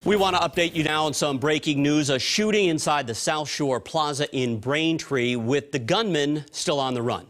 We want to update you now on some breaking news. A shooting inside the South Shore Plaza in Braintree with the gunman still on the run.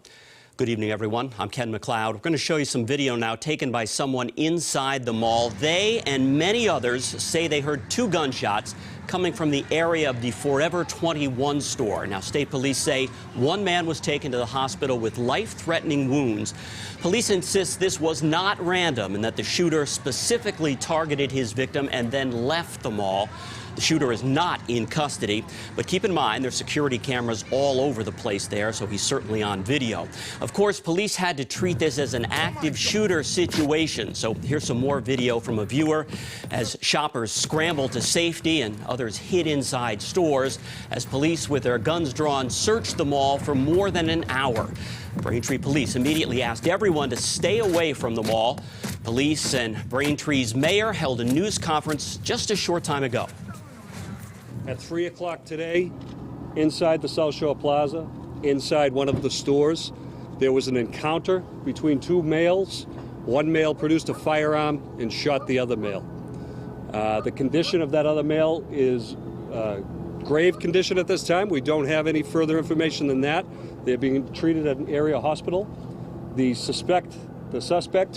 Good evening, everyone. I'm Ken MacLeod. We're going to show you some video now taken by someone inside the mall. They and many others say they heard two gunshots coming from the area of the Forever 21 store. Now, state police say one man was taken to the hospital with life-threatening wounds. Police insist this was not random and that the shooter specifically targeted his victim and then left the mall. The shooter is not in custody, but keep in mind there's security cameras all over the place there, so he's certainly on video. Of course, police had to treat this as an active shooter situation. So here's some more video from a viewer as shoppers scramble to safety and others hid inside stores as police with their guns drawn searched the mall for more than an hour. Braintree police immediately asked everyone to stay away from the mall. Police and Braintree's mayor held a news conference just a short time ago. At 3 o'clock today, inside the South Shore Plaza, inside one of the stores, there was an encounter between two males. One male produced a firearm and shot the other male. The condition of that other male is grave condition at this time. We don't have any further information than that. They're being treated at an area hospital. The suspect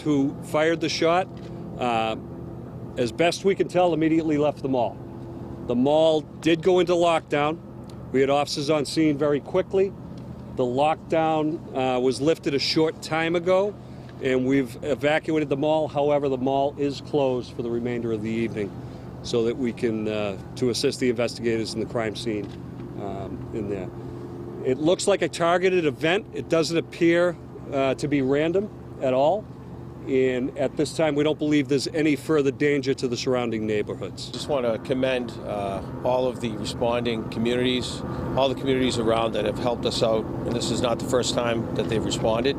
who fired the shot, as best we can tell, immediately left the mall. The mall did go into lockdown. We had officers on scene very quickly. The lockdown was lifted a short time ago, and we've evacuated the mall. However, the mall is closed for the remainder of the evening so that we can, to assist the investigators in the crime scene in there. It looks like a targeted event. It doesn't appear to be random at all. And at this time, we don't believe there's any further danger to the surrounding neighborhoods. Just want to commend all of the responding communities, all the communities around that have helped us out. And this is not the first time that they've responded.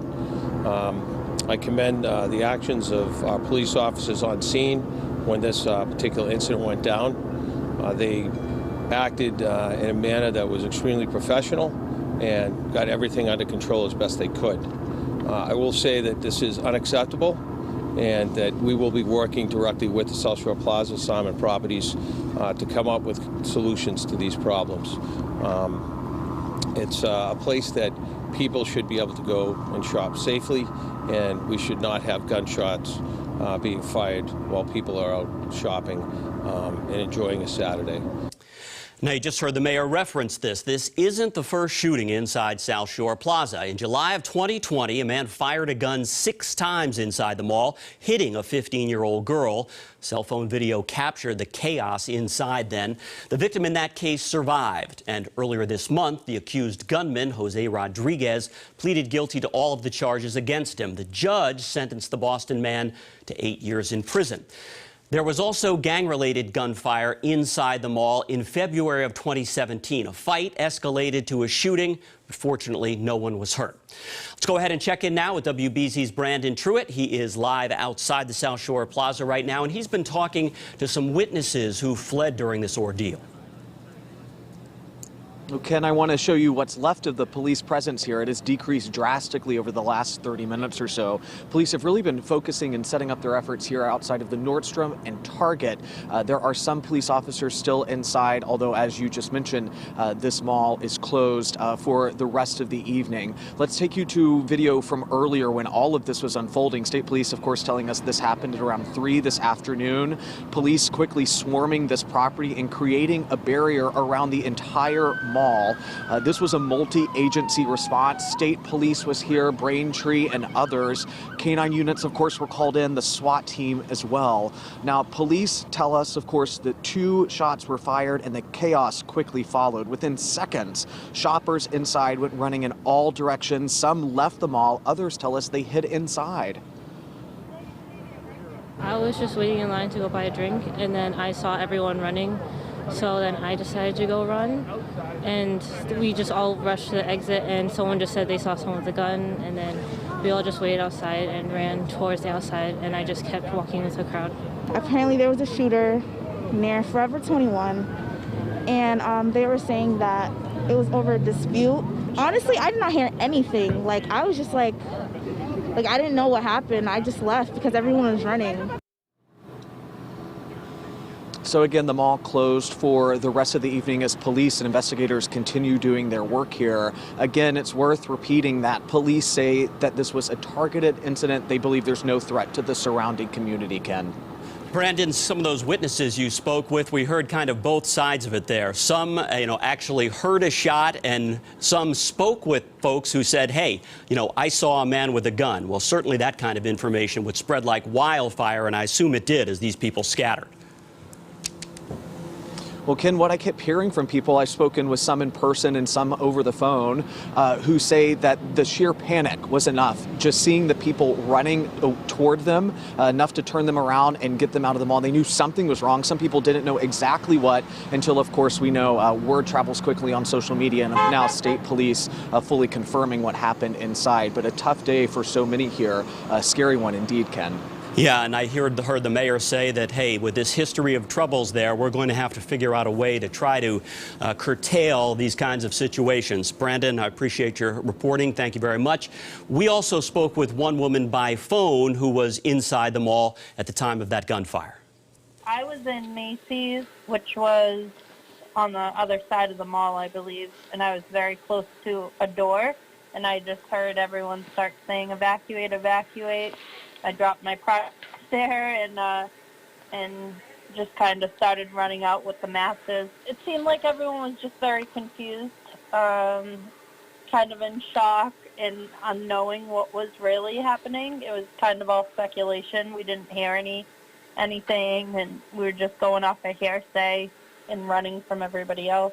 I commend the actions of our police officers on scene when this particular incident went down. They acted in a manner that was extremely professional and got everything under control as best they could. I will say that this is unacceptable and that we will be working directly with the South Shore Plaza, Simon Properties, to come up with solutions to these problems. It's a place that people should be able to go and shop safely, and we should not have gunshots being fired while people are out shopping and enjoying a Saturday. Now, you just heard the mayor reference this. This isn't the first shooting inside South Shore Plaza. In July of 2020, a man fired a gun 6 times inside the mall, hitting a 15-year-old girl. Cell phone video captured the chaos inside then. The victim in that case survived. And earlier this month, the accused gunman, Jose Rodriguez, pleaded guilty to all of the charges against him. The judge sentenced the Boston man to 8 years in prison. There was also gang-related gunfire inside the mall in February of 2017. A fight escalated to a shooting. Fortunately, no one was hurt. Let's go ahead and check in now with WBZ's Brandon Truitt. He is live outside the South Shore Plaza right now, and he's been talking to some witnesses who fled during this ordeal. Ken, I want to show you what's left of the police presence here. It has decreased drastically over the last 30 minutes or so. Police have really been focusing and setting up their efforts here outside of the Nordstrom and Target. There are some police officers still inside, although, as you just mentioned, this mall is closed for the rest of the evening. Let's take you to video from earlier when all of this was unfolding. State police, of course, telling us this happened at around 3 this afternoon. Police quickly swarming this property and creating a barrier around the entire mall. This was a multi-agency response. State police was here, Braintree and others. Canine units, of course, were called in, the SWAT team as well. Now, police tell us, of course, that 2 shots were fired and the chaos quickly followed. Within seconds, shoppers inside went running in all directions. Some left the mall. Others tell us they hid inside. I was just waiting in line to go buy a drink, and then I saw everyone running. So then I decided to go run, and we just all rushed to the exit, and someone just said they saw someone with a gun, and then we all just waited outside and ran towards the outside, and I just kept walking with the crowd. Apparently there was a shooter near Forever 21, and they were saying that it was over a dispute. Honestly, I did not hear anything. I was just like I didn't know what happened. I just left because everyone was running. So again, the mall closed for the rest of the evening as police and investigators continue doing their work here. Again, it's worth repeating that police say that this was a targeted incident. They believe there's no threat to the surrounding community, Ken. Brandon, some of those witnesses you spoke with, we heard kind of both sides of it there. Some, actually heard a shot, and some spoke with folks who said, hey, I saw a man with a gun. Well, certainly that kind of information would spread like wildfire, and I assume it did as these people scattered. Well, Ken, what I kept hearing from people, I've spoken with some in person and some over the phone, who say that the sheer panic was enough. Just seeing the people running toward them, enough to turn them around and get them out of the mall. They knew something was wrong. Some people didn't know exactly what until, of course, we know word travels quickly on social media, and now state police fully confirming what happened inside. But a tough day for so many here. A scary one indeed, Ken. Yeah, and I heard the mayor say that, hey, with this history of troubles there, we're going to have to figure out a way to try to curtail these kinds of situations. Brandon, I appreciate your reporting. Thank you very much. We also spoke with one woman by phone who was inside the mall at the time of that gunfire. I was in Macy's, which was on the other side of the mall, I believe, and I was very close to a door, and I just heard everyone start saying, evacuate, evacuate. I dropped my products there and just kind of started running out with the masses. It seemed like everyone was just very confused, kind of in shock and unknowing what was really happening. It was kind of all speculation. We didn't hear anything, and we were just going off a hearsay and running from everybody else.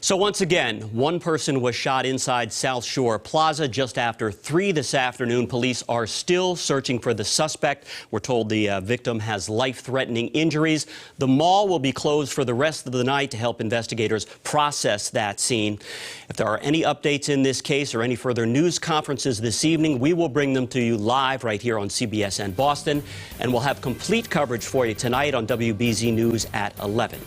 So once again, one person was shot inside South Shore Plaza just after 3 this afternoon. Police are still searching for the suspect. We're told the victim has life-threatening injuries. The mall will be closed for the rest of the night to help investigators process that scene. If there are any updates in this case or any further news conferences this evening, we will bring them to you live right here on CBS and Boston. And we'll have complete coverage for you tonight on WBZ News at 11.